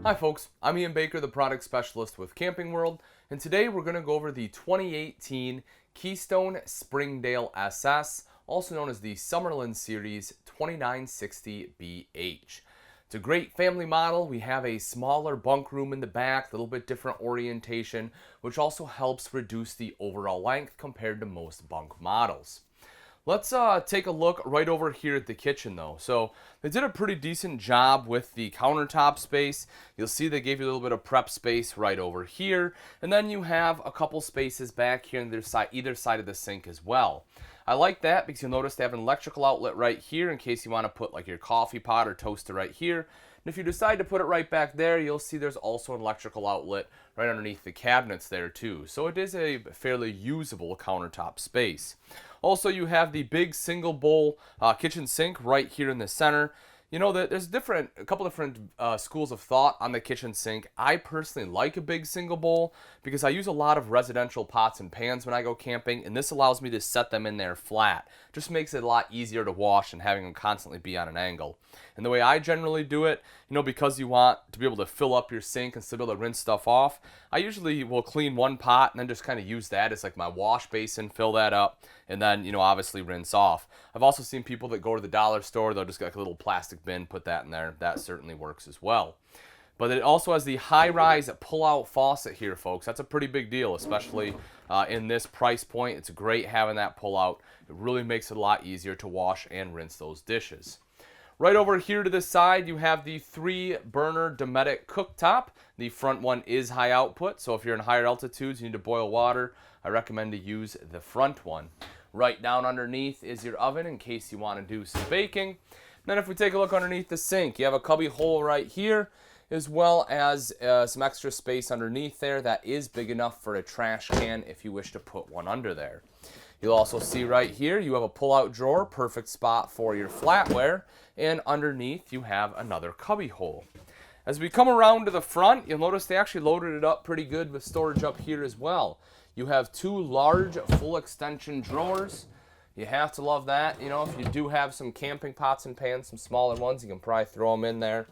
Hi folks, I'm Ian Baker, the product specialist with Camping World, and today we're going to go over the 2018 Keystone Springdale SS, also known as the Summerland Series 2960BH. It's a great family model. We have a smaller bunk room in the back, a little bit different orientation, which also helps reduce the overall length compared to most bunk models. Let's take a look right over here at the kitchen though. So they did a pretty decent job with the countertop space. You'll see they gave you a little bit of prep space right over here. And then you have a couple spaces back here on either side of the sink as well. I like that because you'll notice they have an electrical outlet right here in case you want to put like your coffee pot or toaster right here. And if you decide to put it right back there, you'll see there's also an electrical outlet right underneath the cabinets there too. So it is a fairly usable countertop space. Also, you have the big single bowl kitchen sink right here in the center. You know, there's a couple different schools of thought on the kitchen sink. I personally like a big single bowl because I use a lot of residential pots and pans when I go camping, and this allows me to set them in there flat. Just makes it a lot easier to wash than having them constantly be on an angle. And the way I generally do it, you know, because you want to be able to fill up your sink and still be able to rinse stuff off, I usually will clean one pot and then just kind of use that as like my wash basin, fill that up, and then, you know, obviously rinse off. I've also seen people that go to the dollar store, they'll just get like a little plastic bin, put that in there. That certainly works as well. But it also has the high-rise pull-out faucet here, folks. That's a pretty big deal, especially in this price point. It's great having that pull-out. It really makes it a lot easier to wash and rinse those dishes. Right over here to the side, you have the 3-burner Dometic Cooktop. The front one is high output, so if you're in higher altitudes, you need to boil water, I recommend to use the front one. Right down underneath is your oven in case you want to do some baking. Then if we take a look underneath the sink, you have a cubby hole right here, as well as some extra space underneath there that is big enough for a trash can if you wish to put one under there. You'll also see right here you have a pull-out drawer, perfect spot for your flatware, and underneath you have another cubby hole. As we come around to the front, you'll notice they actually loaded it up pretty good with storage up here as well. You have 2 large full extension drawers. You have to love that. You know, if you do have some camping pots and pans, some smaller ones, you can probably throw them in there.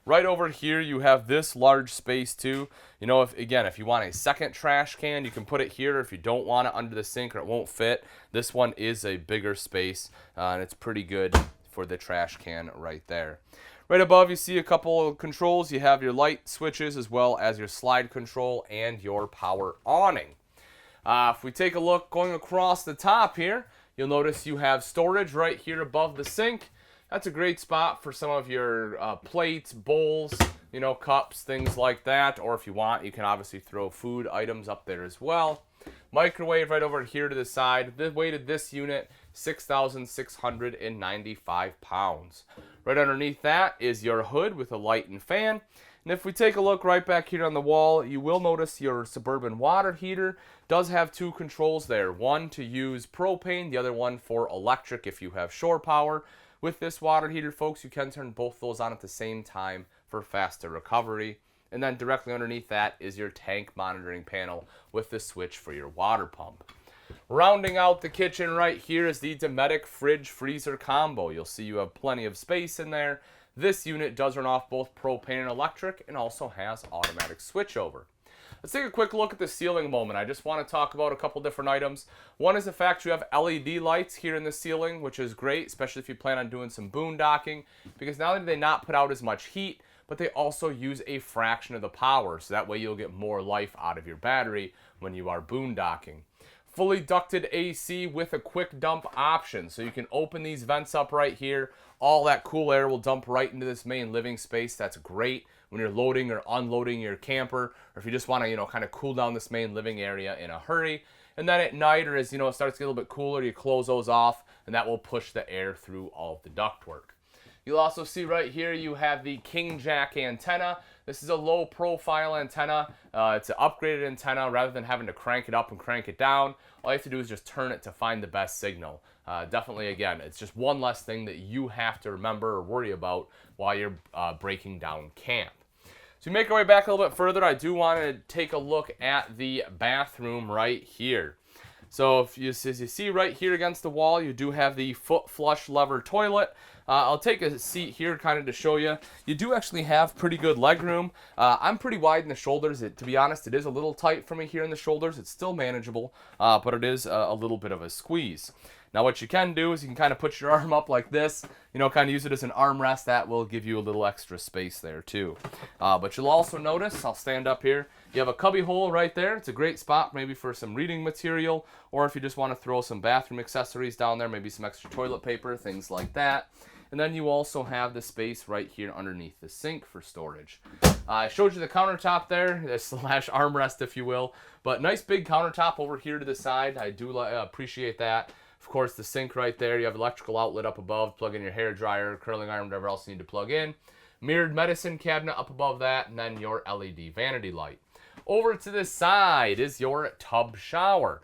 Right over here, you have this large space too. You know, if you want a second trash can, you can put it here. If you don't want it under the sink or it won't fit, this one is a bigger space, and it's pretty good for the trash can right there. Right above, you see a couple of controls. You have your light switches as well as your slide control and your power awning. If we take a look going across the top here, you'll notice you have storage right here above the sink. That's a great spot for some of your plates, bowls, you know, cups, things like that. Or if you want, you can obviously throw food items up there as well. Microwave right over here to the side. The weight of this unit, 6,695 pounds. Right underneath that is your hood with a light and fan. And if we take a look right back here on the wall, you will notice your Suburban water heater does have 2 controls there. One to use propane, the other one for electric if you have shore power. With this water heater, folks, you can turn both those on at the same time for faster recovery. And then directly underneath that is your tank monitoring panel with the switch for your water pump. Rounding out the kitchen right here is the Dometic fridge freezer combo. You'll see you have plenty of space in there. This unit does run off both propane and electric and also has automatic switchover. Let's take a quick look at the ceiling a moment. I just want to talk about a couple different items. One is the fact you have LED lights here in the ceiling, which is great, especially if you plan on doing some boondocking, because not only do they not put out as much heat, but they also use a fraction of the power, so that way you'll get more life out of your battery when you are boondocking. Fully ducted AC with a quick dump option, so you can open these vents up right here. All that cool air will dump right into this main living space. That's great when you're loading or unloading your camper, or if you just want to, you know, kind of cool down this main living area in a hurry. And then at night, or as, you know, it starts to get a little bit cooler, you close those off, and that will push the air through all of the ductwork. You'll also see right here you have the King Jack antenna. This is a low profile antenna. It's an upgraded antenna. Rather than having to crank it up and crank it down, all you have to do is just turn it to find the best signal. Definitely, again, it's just one less thing that you have to remember or worry about while you're breaking down camp. So we make our way back a little bit further. I do want to take a look at the bathroom right here. So if you, as you see right here against the wall, you do have the foot flush lever toilet. I'll take a seat here kind of to show you. You do actually have pretty good leg room. I'm pretty wide in the shoulders. To be honest, it is a little tight for me here in the shoulders. It's still manageable, but it is a little bit of a squeeze. Now what you can do is you can kind of put your arm up like this, kind of use it as an armrest. That will give you a little extra space there too. But you'll also notice, I'll stand up here, you have a cubby hole right there. It's a great spot maybe for some reading material, or if you just want to throw some bathroom accessories down there, maybe some extra toilet paper, things like that. And then you also have the space right here underneath the sink for storage. I showed you the countertop there, the slash armrest if you will, but nice big countertop over here to the side. I do appreciate that. Of course, the sink right there, you have electrical outlet up above, plug in your hair dryer, curling iron, whatever else you need to plug in. Mirrored medicine cabinet up above that, and then your LED vanity light. Over to the side is your tub shower.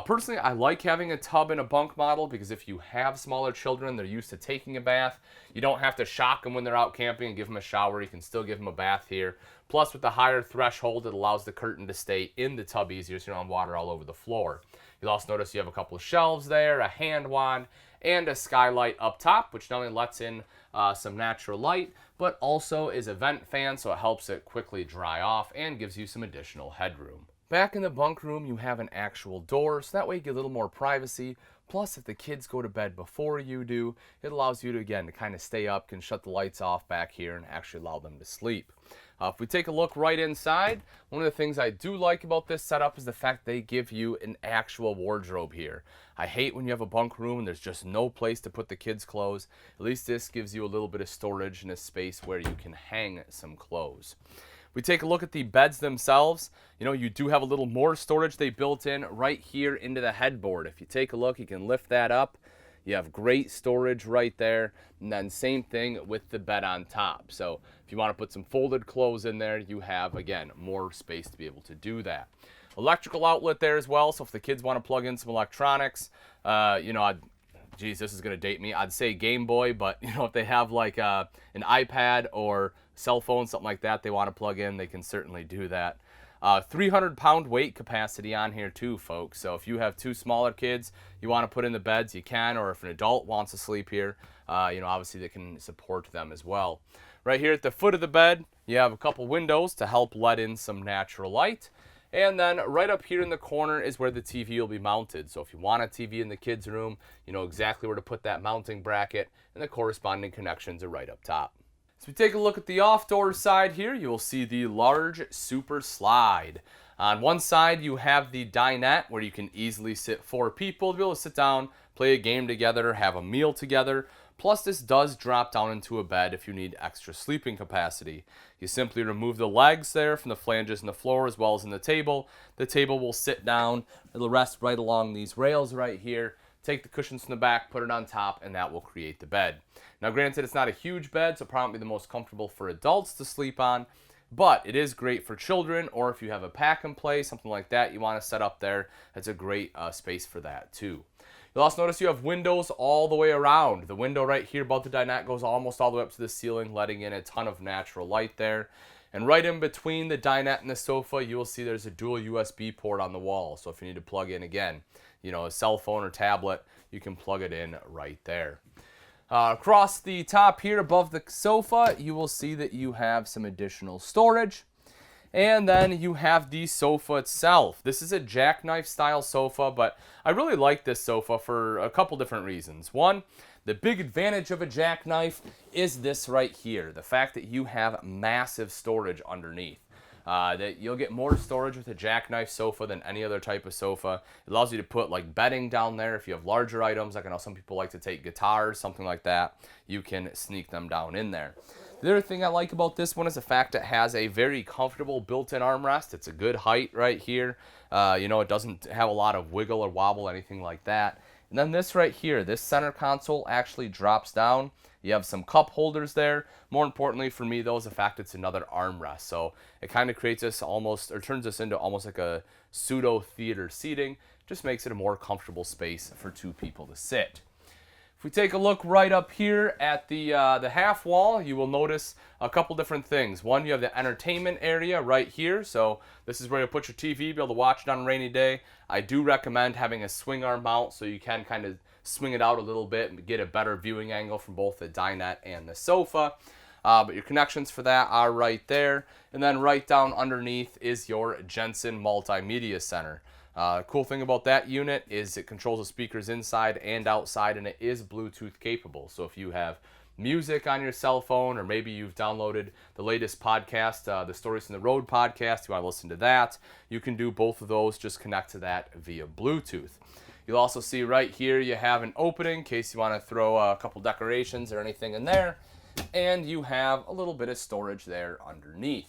Personally, I like having a tub in a bunk model because if you have smaller children, they're used to taking a bath. You don't have to shock them when they're out camping and give them a shower. You can still give them a bath here. Plus, with the higher threshold, it allows the curtain to stay in the tub easier so you don't have water all over the floor. You'll also notice you have a couple of shelves there, a hand wand, and a skylight up top, which not only lets in some natural light, but also is a vent fan, so it helps it quickly dry off and gives you some additional headroom. Back in the bunk room, you have an actual door, so that way you get a little more privacy. Plus, if the kids go to bed before you do, it allows you to, again, to kind of stay up, can shut the lights off back here and actually allow them to sleep. If we take a look right inside, one of the things I do like about this setup is the fact they give you an actual wardrobe here. I hate when you have a bunk room and there's just no place to put the kids' clothes. At least this gives you a little bit of storage and a space where you can hang some clothes. We take a look at the beds themselves. You do have a little more storage they built in right here into the headboard. If you take a look, you can lift that up. You have great storage right there, and then same thing with the bed on top. So if you want to put some folded clothes in there, you have, again, more space to be able to do that. Electrical outlet there as well, so if the kids want to plug in some electronics, geez, this is going to date me. I'd say Game Boy, but if they have like an iPad or cell phone, something like that they want to plug in, they can certainly do that. 300-pound weight capacity on here too, folks. So if you have two smaller kids you want to put in the beds, you can, or if an adult wants to sleep here, obviously they can support them as well. Right here at the foot of the bed, you have a couple windows to help let in some natural light. And then right up here in the corner is where the TV will be mounted. So if you want a TV in the kids' room, you know exactly where to put that mounting bracket, and the corresponding connections are right up top. So we take a look at the off-door side here, you will see the large super slide. On one side you have the dinette where you can easily sit 4 people to be able to sit down, play a game together, have a meal together. Plus this does drop down into a bed if you need extra sleeping capacity. You simply remove the legs there from the flanges in the floor as well as in the table. The table will sit down, it'll rest right along these rails right here. Take the cushions from the back, put it on top, and that will create the bed. Now granted, it's not a huge bed, so probably the most comfortable for adults to sleep on, but it is great for children, or if you have a pack and play, something like that you want to set up there, it's a great space for that too. You'll also notice you have windows all the way around. The window right here above the dinette goes almost all the way up to the ceiling, letting in a ton of natural light there. And right in between the dinette and the sofa, you will see there's a dual USB port on the wall. So if you need to plug in, again, a cell phone or tablet, you can plug it in right there. Across the top here above the sofa, you will see that you have some additional storage. And then you have the sofa itself. This is a jackknife style sofa, but I really like this sofa for a couple different reasons. One, the big advantage of a jackknife is this right here. The fact that you have massive storage underneath. That you'll get more storage with a jackknife sofa than any other type of sofa. It allows you to put like bedding down there if you have larger items. Like I know some people like to take guitars, something like that. You can sneak them down in there. The other thing I like about this one is the fact it has a very comfortable built-in armrest. It's a good height right here. It doesn't have a lot of wiggle or wobble, anything like that. And then this right here, this center console actually drops down. You have some cup holders there. More importantly for me though is the fact it's another armrest. So it kind of creates this turns this into almost like a pseudo theater seating. Just makes it a more comfortable space for 2 people to sit. If we take a look right up here at the half wall, you will notice a couple different things. One, you have the entertainment area right here. So this is where you put your TV, be able to watch it on a rainy day. I do recommend having a swing arm mount so you can kind of swing it out a little bit and get a better viewing angle from both the dinette and the sofa. But your connections for that are right there. And then right down underneath is your Jensen Multimedia Center. Cool thing about that unit is it controls the speakers inside and outside, and it is Bluetooth capable. So if you have music on your cell phone, or maybe you've downloaded the latest podcast, the Stories from the Road podcast, you want to listen to that, you can do both of those. Just connect to that via Bluetooth. You'll also see right here you have an opening in case you want to throw a couple decorations or anything in there, and you have a little bit of storage there underneath.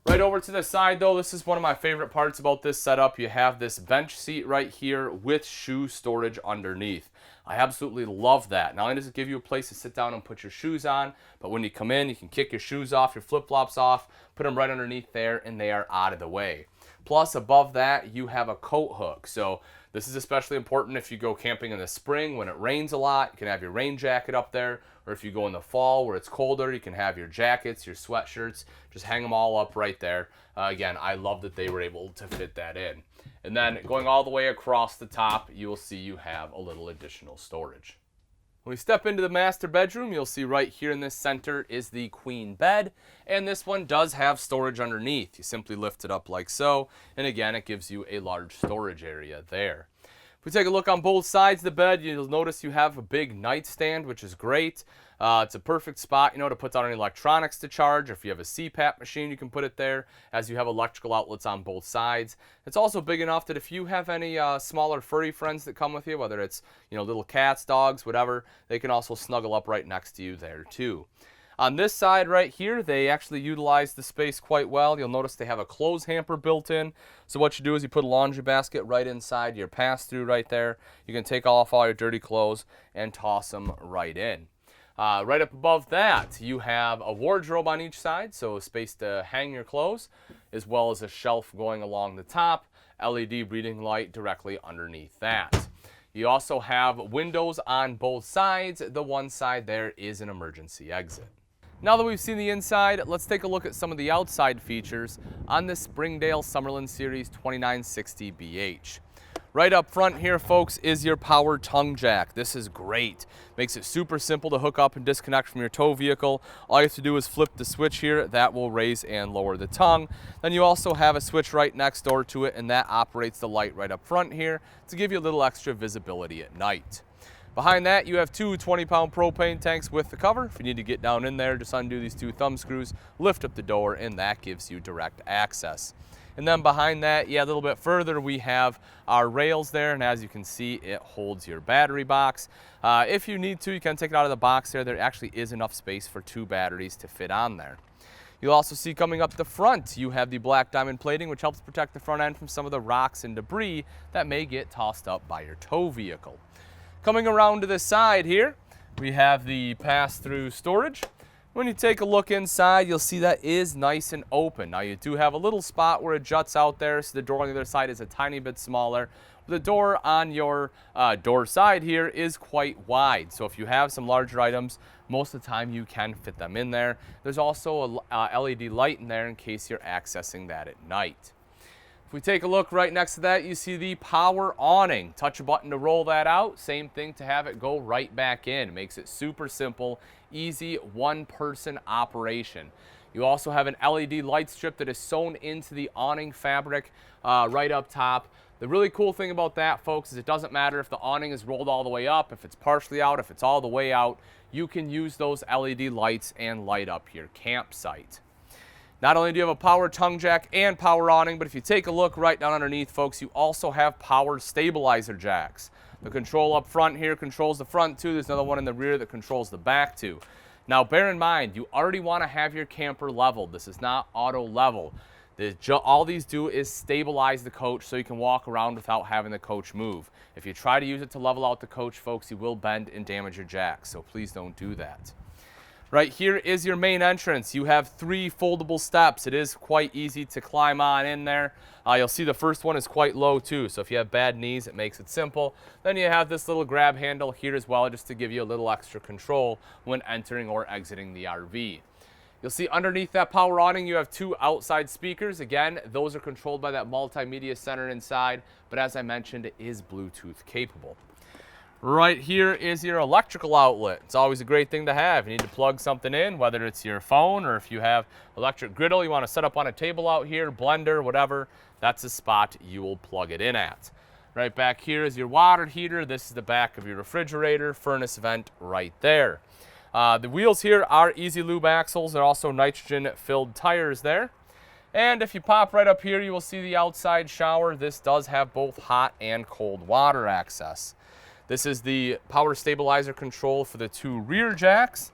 Right over to the side though, this is one of my favorite parts about this setup. You have this bench seat right here with shoe storage underneath. I absolutely love that. Not only does it give you a place to sit down and put your shoes on, but when you come in, you can kick your shoes off, your flip-flops off, put them right underneath there, and they are out of the way. Plus, above that, you have a coat hook. So this is especially important if you go camping in the spring when it rains a lot. You can have your rain jacket up there. Or if you go in the fall where it's colder, you can have your jackets, your sweatshirts, just hang them all up right there. Again, I love that they were able to fit that in. And then going all the way across the top, you will see you have a little additional storage. When we step into the master bedroom, you'll see right here in this center is the queen bed. And this one does have storage underneath. You simply lift it up like so. And again, it gives you a large storage area there. If we take a look on both sides of the bed, you'll notice you have a big nightstand, which is great. It's a perfect spot, to put down any electronics to charge. Or if you have a CPAP machine, you can put it there, as you have electrical outlets on both sides. It's also big enough that if you have any smaller furry friends that come with you, whether it's little cats, dogs, whatever, they can also snuggle up right next to you there too. On this side right here, they actually utilize the space quite well. You'll notice they have a clothes hamper built in. So what you do is you put a laundry basket right inside your pass-through right there. You can take off all your dirty clothes and toss them right in. Right up above that, you have a wardrobe on each side, so a space to hang your clothes, as well as a shelf going along the top, LED reading light directly underneath that. You also have windows on both sides. The one side there is an emergency exit. Now that we've seen the inside, let's take a look at some of the outside features on the Springdale Summerland Series 2960BH. Right up front here, folks, is your power tongue jack. This is great. Makes it super simple to hook up and disconnect from your tow vehicle. All you have to do is flip the switch here. That will raise and lower the tongue. Then you also have a switch right next door to it, and that operates the light right up front here to give you a little extra visibility at night. Behind that, you have two 20-pound propane tanks with the cover. If you need to get down in there, just undo these two thumb screws, lift up the door, and that gives you direct access. And then behind that, a little bit further, we have our rails there, and as you can see, it holds your battery box. If you need to, you can take it out of the box there. There actually is enough space for two batteries to fit on there. You'll also see coming up the front, you have the black diamond plating, which helps protect the front end from some of the rocks and debris that may get tossed up by your tow vehicle. Coming around to the side here, we have the pass-through storage. When you take a look inside, you'll see that is nice and open. Now you do have a little spot where it juts out there, so the door on the other side is a tiny bit smaller. The door on your door side here is quite wide, so if you have some larger items, most of the time you can fit them in there. There's also a LED light in there in case you're accessing that at night. If we take a look right next to that, you see the power awning. Touch a button to roll that out. Same thing to have it go right back in. It makes it super simple, easy, one-person operation. You also have an LED light strip that is sewn into the awning fabric right up top. The really cool thing about that, folks, is it doesn't matter if the awning is rolled all the way up, if it's partially out, if it's all the way out. You can use those LED lights and light up your campsite. Not only do you have a power tongue jack and power awning, but if you take a look right down underneath, folks, you also have power stabilizer jacks. The control up front here controls the front too. There's another one in the rear that controls the back too. Now, bear in mind, you already want to have your camper leveled. This is not auto level. All these do is stabilize the coach so you can walk around without having the coach move. If you try to use it to level out the coach, folks, you will bend and damage your jacks, so please don't do that. Right here is your main entrance. You have 3 foldable steps. It is quite easy to climb on in there. You'll see the first one is quite low too, so if you have bad knees, it makes it simple. Then you have this little grab handle here as well, just to give you a little extra control when entering or exiting the RV. You'll see underneath that power awning, you have 2 outside speakers. Again, those are controlled by that multimedia center inside, but as I mentioned, it is Bluetooth capable. Right here is your electrical outlet. It's always a great thing to have. You need to plug something in, whether it's your phone or if you have electric griddle you want to set up on a table out here, blender, whatever, that's the spot you will plug it in at. Right back here is your water heater. This is the back of your refrigerator, furnace vent right there. The wheels here are Easy Lube axles. They're also nitrogen-filled tires there. And if you pop right up here, you will see the outside shower. This does have both hot and cold water access. This is the power stabilizer control for the 2 rear jacks.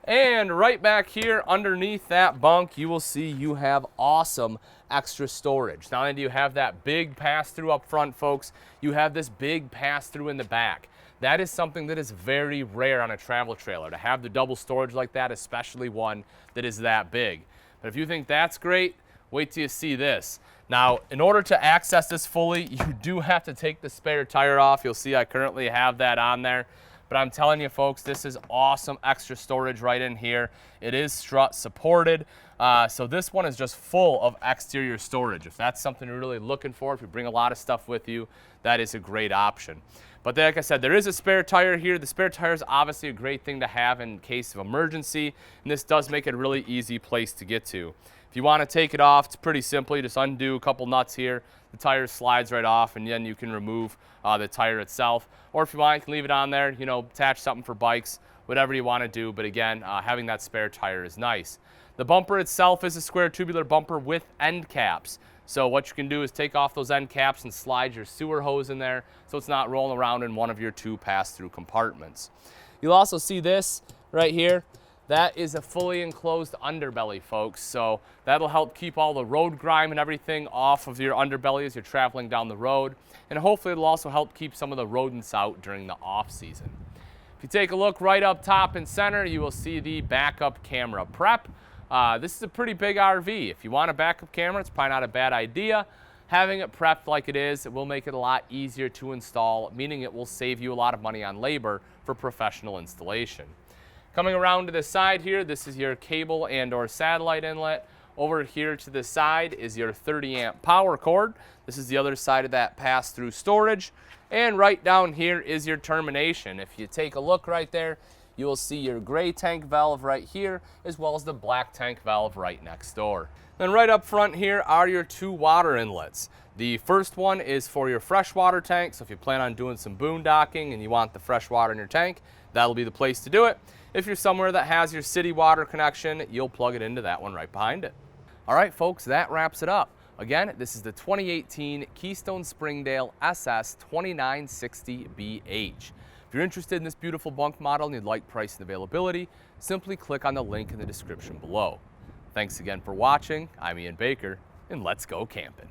And right back here underneath that bunk, you will see you have awesome extra storage. Not only do you have that big pass-through up front, folks, you have this big pass-through in the back. That is something that is very rare on a travel trailer, to have the double storage like that, especially one that is that big. But if you think that's great, wait till you see this. Now, in order to access this fully, you do have to take the spare tire off. You'll see I currently have that on there. But I'm telling you, folks, this is awesome extra storage right in here. It is strut supported. So this one is just full of exterior storage. If that's something you're really looking for, if you bring a lot of stuff with you, that is a great option. But like I said, there is a spare tire here. The spare tire is obviously a great thing to have in case of emergency. And this does make it a really easy place to get to. If you want to take it off, it's pretty simple. You just undo a couple nuts here. The tire slides right off, and then you can remove the tire itself. Or if you want, you can leave it on there, you know, attach something for bikes, whatever you want to do. But again, having that spare tire is nice. The bumper itself is a square tubular bumper with end caps. So what you can do is take off those end caps and slide your sewer hose in there so it's not rolling around in one of your 2 pass-through compartments. You'll also see this right here. That is a fully enclosed underbelly, folks. So that'll help keep all the road grime and everything off of your underbelly as you're traveling down the road. And hopefully it'll also help keep some of the rodents out during the off season. If you take a look right up top and center, you will see the backup camera prep. This is a pretty big RV. If you want a backup camera, it's probably not a bad idea. Having it prepped like it is, it will make it a lot easier to install, meaning it will save you a lot of money on labor for professional installation. Coming around to the side here, this is your cable and or satellite inlet. Over here to the side is your 30 amp power cord. This is the other side of that pass-through storage. And right down here is your termination. If you take a look right there, you will see your gray tank valve right here, as well as the black tank valve right next door. Then right up front here are your 2 water inlets. The first one is for your freshwater tank, so if you plan on doing some boondocking and you want the fresh water in your tank, that'll be the place to do it. If you're somewhere that has your city water connection, you'll plug it into that one right behind it. All right, folks, that wraps it up. Again, this is the 2018 Keystone Springdale SS 2960BH. If you're interested in this beautiful bunk model and you'd like price and availability, simply click on the link in the description below. Thanks again for watching. I'm Ian Baker, and let's go camping.